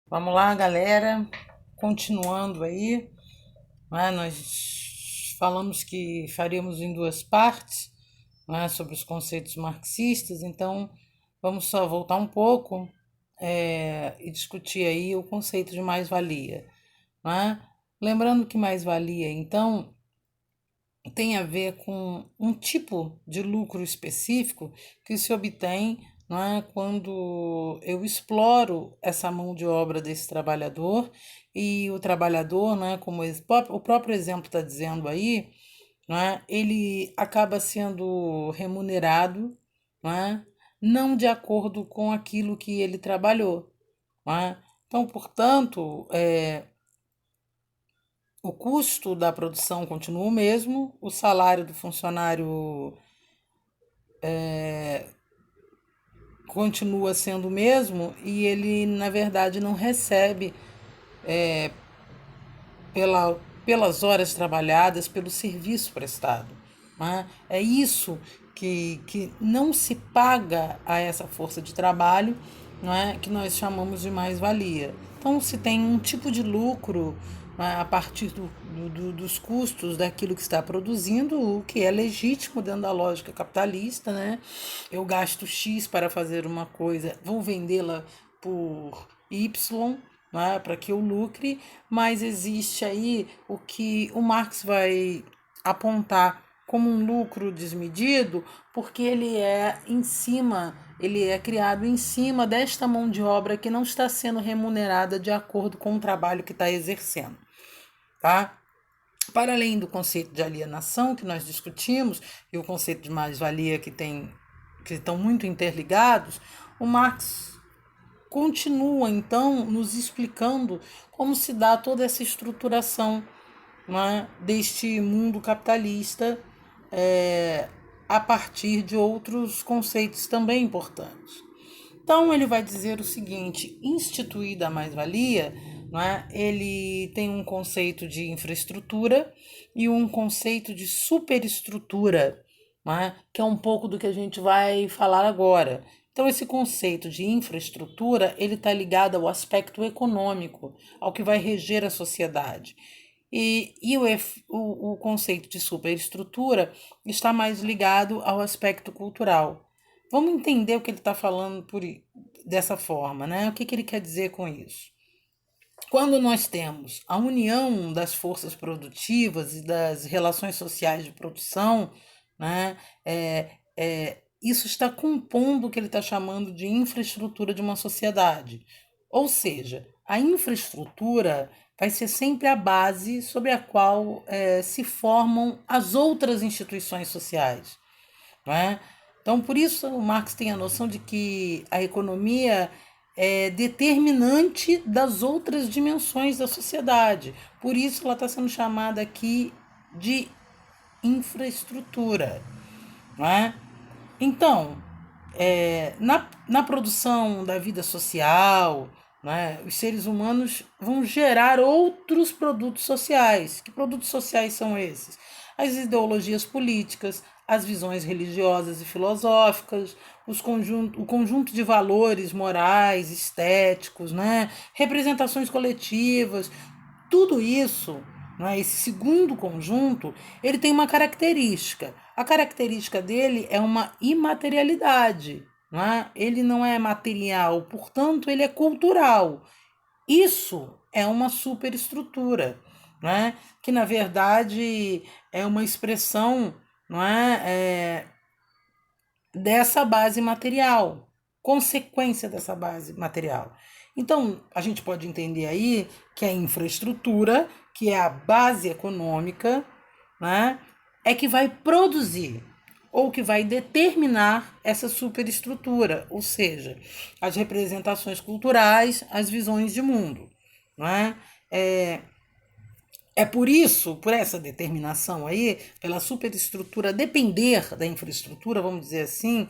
Vamos lá, galera. Continuando aí, né, nós falamos que faríamos em duas partes, né, sobre os conceitos marxistas, então vamos só voltar um pouco e discutir aí o conceito de mais-valia. Né? Lembrando que mais-valia, então, tem a ver com um tipo de lucro específico que se obtém, não é, quando eu exploro essa mão de obra desse trabalhador e o trabalhador, né, como o próprio exemplo está dizendo aí, não é, ele acaba sendo remunerado, não é, não de acordo com aquilo que ele trabalhou. Não é? Então, portanto, o custo da produção continua o mesmo, o salário do funcionário continua sendo o mesmo e ele, na verdade, não recebe pelas horas trabalhadas, pelo serviço prestado. Né? É isso que não se paga a essa força de trabalho, não é, que nós chamamos de mais-valia. Então, se tem um tipo de lucro, né, a partir dos custos daquilo que está produzindo, o que é legítimo dentro da lógica capitalista, né? Eu gasto X para fazer uma coisa, vou vendê-la por Y, né, para que eu lucre, mas existe aí o que o Marx vai apontar como um lucro desmedido, porque ele é criado em cima desta mão de obra que não está sendo remunerada de acordo com o trabalho que está exercendo, tá? Para além do conceito de alienação que nós discutimos e o conceito de mais-valia que estão muito interligados, o Marx continua então nos explicando como se dá toda essa estruturação, né, deste mundo capitalista é, a partir de outros conceitos também importantes. Então ele vai dizer o seguinte: instituída a mais-valia, né, ele tem um conceito de infraestrutura e um conceito de superestrutura, né, que é um pouco do que a gente vai falar agora. Então esse conceito de infraestrutura ele está ligado ao aspecto econômico, ao que vai reger a sociedade. O conceito de superestrutura está mais ligado ao aspecto cultural. Vamos entender o que ele está falando dessa forma, né? O que ele quer dizer com isso? Quando nós temos a união das forças produtivas e das relações sociais de produção, né, isso está compondo o que ele está chamando de infraestrutura de uma sociedade. Ou seja, a infraestrutura vai ser sempre a base sobre a qual se formam as outras instituições sociais. Não é? Então, por isso, o Marx tem a noção de que a economia é determinante das outras dimensões da sociedade. Por isso, ela está sendo chamada aqui de infraestrutura. Não é? Então, na produção da vida social, né, os seres humanos vão gerar outros produtos sociais. Que produtos sociais são esses? As ideologias políticas, as visões religiosas e filosóficas, o conjunto de valores morais, estéticos, né, representações coletivas, tudo isso, né, esse segundo conjunto, ele tem uma característica. A característica dele é uma imaterialidade. Não é? Ele não é material, portanto, ele é cultural. Isso é uma superestrutura, né? Que na verdade é uma expressão, não dessa base material, consequência dessa base material. Então, a gente pode entender aí que a infraestrutura, que é a base econômica, né, é que vai produzir ou que vai determinar essa superestrutura, ou seja, as representações culturais, as visões de mundo. Não é? É por isso, por essa determinação aí, pela superestrutura depender da infraestrutura, vamos dizer assim,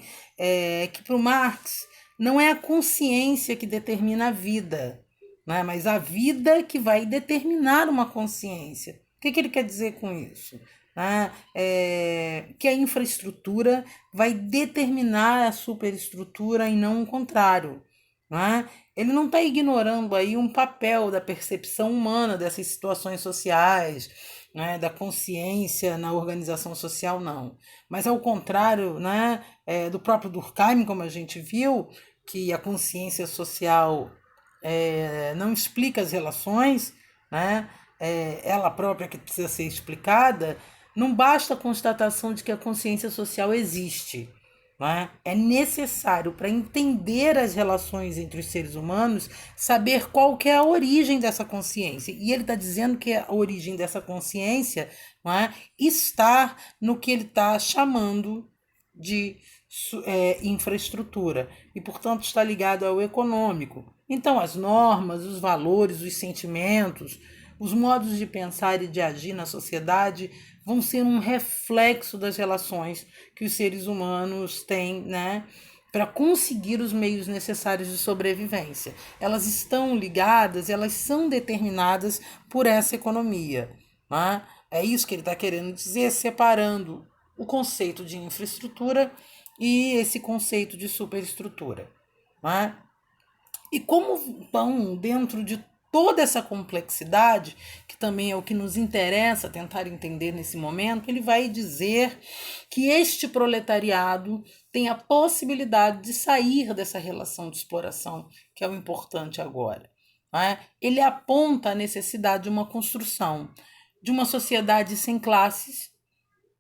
que para o Marx não é a consciência que determina a vida, né? Mas a vida que vai determinar uma consciência. O que ele quer dizer com isso? Né? Que a infraestrutura vai determinar a superestrutura e não o contrário. não é? Ele não está ignorando aí um papel da percepção humana dessas situações sociais, né, da consciência na organização social, não. Mas ao contrário, né, do próprio Durkheim, como a gente viu, que a consciência social não explica as relações, né, ela própria que precisa ser explicada, não basta a constatação de que a consciência social existe. Né? É necessário, para entender as relações entre os seres humanos, saber qual que é a origem dessa consciência. E ele está dizendo que a origem dessa consciência, não é, está no que ele está chamando de infraestrutura. E, portanto, está ligado ao econômico. Então, as normas, os valores, os sentimentos, os modos de pensar e de agir na sociedade vão ser um reflexo das relações que os seres humanos têm, né, para conseguir os meios necessários de sobrevivência. Elas estão ligadas, elas são determinadas por essa economia. Né? É isso que ele está querendo dizer, separando o conceito de infraestrutura e esse conceito de superestrutura. Né? E como vão dentro de toda essa complexidade, que também é o que nos interessa tentar entender nesse momento, ele vai dizer que este proletariado tem a possibilidade de sair dessa relação de exploração, que é o importante agora. Né? Ele aponta a necessidade de uma construção de uma sociedade sem classes,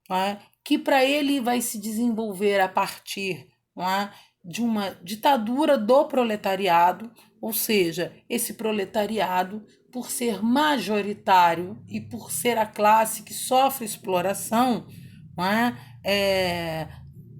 né? Que para ele vai se desenvolver a partir, né, de uma ditadura do proletariado, ou seja, esse proletariado, por ser majoritário e por ser a classe que sofre exploração, né,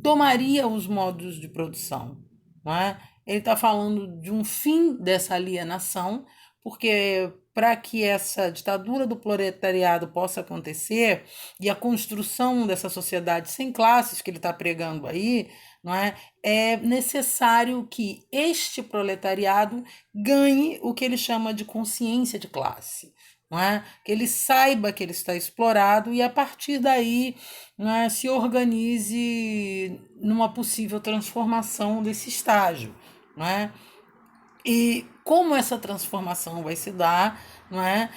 tomaria os modos de produção. Né? Ele está falando de um fim dessa alienação, porque para que essa ditadura do proletariado possa acontecer e a construção dessa sociedade sem classes que ele está pregando aí, não é? É necessário que este proletariado ganhe o que ele chama de consciência de classe. Não é? Que ele saiba que ele está explorado e a partir daí, não é, se organize numa possível transformação desse estágio. Não é? E como essa transformação vai se dar, não é?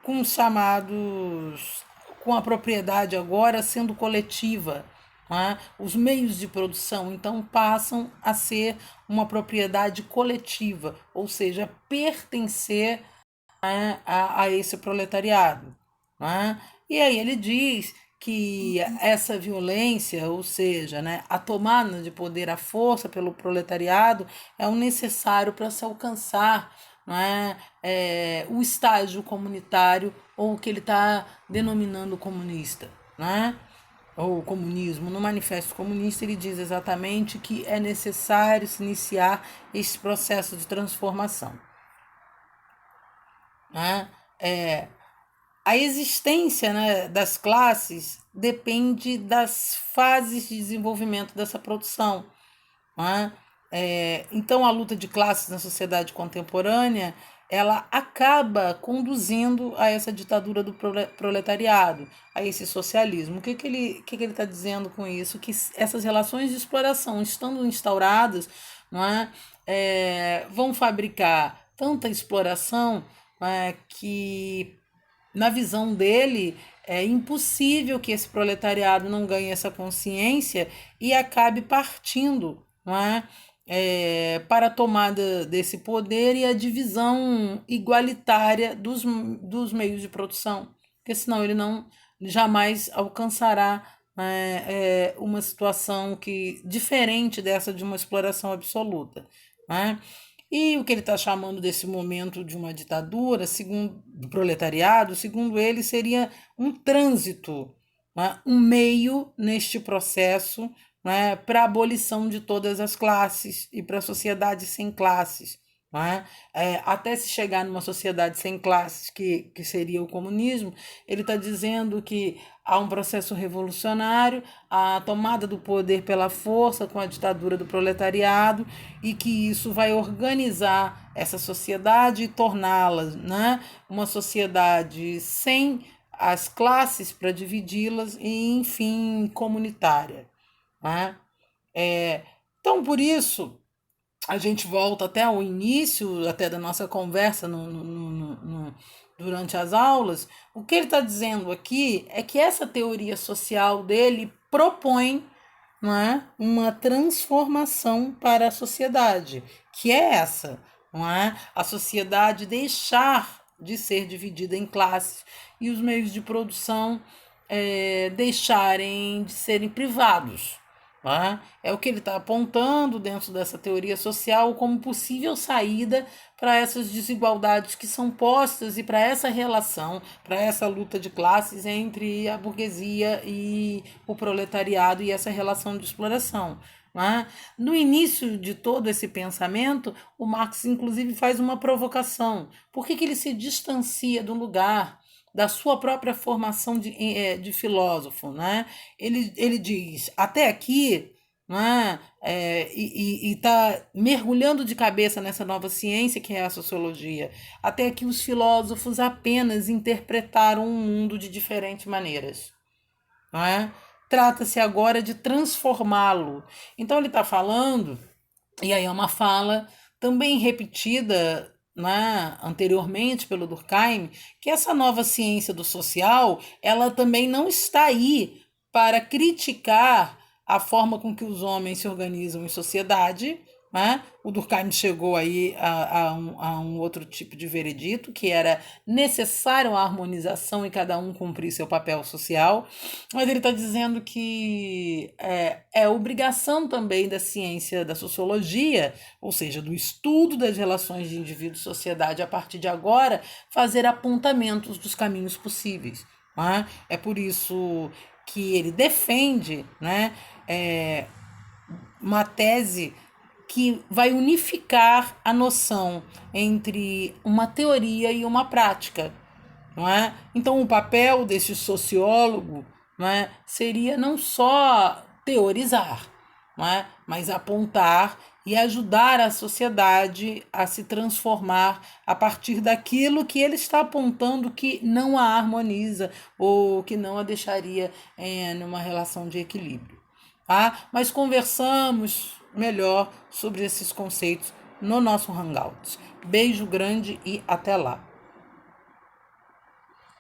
Com os chamados, com a propriedade agora sendo coletiva, não é? Os meios de produção então passam a ser uma propriedade coletiva, ou seja, pertencer, né, a esse proletariado. Né? E aí ele diz que essa violência, ou seja, né, a tomada de poder, a força pelo proletariado, é o necessário para se alcançar, né, o estágio comunitário, ou o que ele está denominando comunista. Né? Ou comunismo. No Manifesto Comunista, ele diz exatamente que é necessário se iniciar esse processo de transformação. Né? É, a existência, né, das classes depende das fases de desenvolvimento dessa produção. Né? Então, a luta de classes na sociedade contemporânea ela acaba conduzindo a essa ditadura do proletariado, a esse socialismo. O que ele está dizendo com isso? Que essas relações de exploração, estando instauradas, não é, vão fabricar tanta exploração, que na visão dele, é impossível que esse proletariado não ganhe essa consciência e acabe partindo, não é? Para a tomada desse poder e a divisão igualitária dos meios de produção, porque senão ele não jamais alcançará, né, uma situação que diferente dessa de uma exploração absoluta. Né? E o que ele está chamando desse momento de uma ditadura, segundo do proletariado, segundo ele, seria um trânsito, né, um meio neste processo, né, para a abolição de todas as classes e para a sociedade sem classes. Né? Até se chegar numa sociedade sem classes, que seria o comunismo, ele está dizendo que há um processo revolucionário, a tomada do poder pela força com a ditadura do proletariado e que isso vai organizar essa sociedade e torná-la, né, uma sociedade sem as classes para dividi-las e, enfim, comunitária. Né? Então, por isso, a gente volta até o início, até da nossa conversa durante as aulas, o que ele está dizendo aqui é que essa teoria social dele propõe, não é, uma transformação para a sociedade, que é essa, não é? A sociedade deixar de ser dividida em classes e os meios de produção deixarem de serem privados. Tá? É o que ele está apontando dentro dessa teoria social como possível saída para essas desigualdades que são postas e para essa relação, para essa luta de classes entre a burguesia e o proletariado e essa relação de exploração. Né? No início de todo esse pensamento, o Marx, inclusive, faz uma provocação. Por que ele se distancia do lugar da sua própria formação de filósofo, né? Ele diz, até aqui, né, e está mergulhando de cabeça nessa nova ciência que é a sociologia, até aqui os filósofos apenas interpretaram o mundo de diferentes maneiras, não é? Trata-se agora de transformá-lo. Então ele está falando, e aí é uma fala também repetida, né, anteriormente pelo Durkheim, que essa nova ciência do social, ela também não está aí para criticar a forma com que os homens se organizam em sociedade. Né? O Durkheim chegou aí a um outro tipo de veredito, que era necessário a harmonização e cada um cumprir seu papel social, mas ele está dizendo que é obrigação também da ciência da sociologia, ou seja, do estudo das relações de indivíduo e sociedade a partir de agora, fazer apontamentos dos caminhos possíveis. Né? É por isso que ele defende, né, uma tese que vai unificar a noção entre uma teoria e uma prática, não é? Então, o papel desse sociólogo, não é, seria não só teorizar, não é, mas apontar e ajudar a sociedade a se transformar a partir daquilo que ele está apontando que não a harmoniza ou que não a deixaria numa relação de equilíbrio. Tá? Mas conversamos melhor sobre esses conceitos no nosso Hangouts. Beijo grande e até lá!